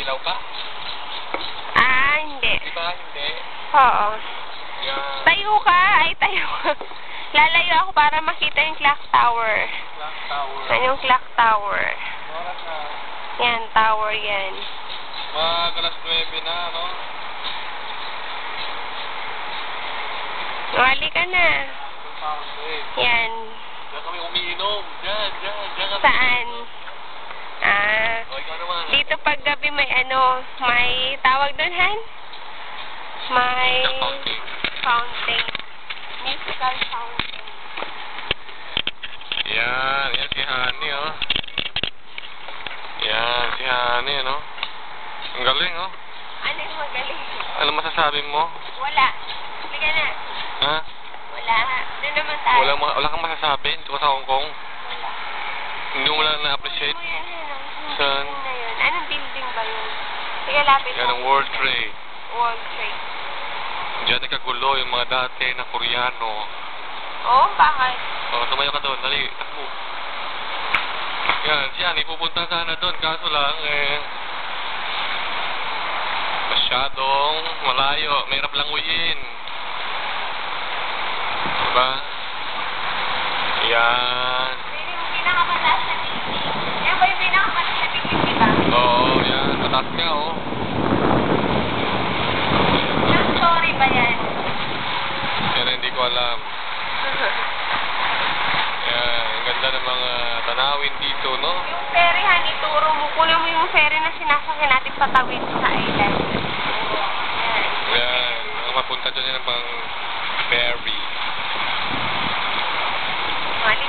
Ilaw ka? Ah, hindi. Di ba? Hindi. Oo. Yan. Tayo ka. Ay, tayo ka. Lalayo ako para makita yung clock tower. Clock tower. Yan yung clock tower. Oras na. Yan, tower yan. Alas 9 na, no? Wali ka na. Yan. Diyan kami umiinom. Diyan kami. Saan? Ah, O, ikaw naman. dito pag gabi may may tawag doon, Han? May fountain. Musical fountain. Yan si Honey, oh. Yan, si Honey, no? Ang galing, oh. Ano yung magaling? Ano masasabi mo? Wala. Sige na. Ha? Wala. Doon naman tayo. Wala kang masasabi? Dito ka sa Hong Kong? Wala. Hindi mo lang na-appreciate? Ano yan, Saan? building na yun. Anong building ba yun? Sige, lapit Yan ang World Trade. World Trade. Diyan nagkagulo yung mga dati na Koreano. Oo, bakit? O, tumayo ka doon. Dali, takbo. Yan, siya, ipupunta sana doon. Kaso lang, masyadong malayo. Mahirap lang uwiin. Diba? Yan. Hindi yung pinakamataas na building. Yan ba yung pinakamataas na building, diba? Oo, yan. Mataas nga, oh. Ilang story ba yan? Yan, hindi ko alam. Yan, ang ganda ng mga tanawin dito, no? Yung ferry, Han, ituro mo. Kunin mo yung ferry na sinasakyan natin patawid sa island. Yan. Yan, ang mapunta dyan yung pang ferry. Mali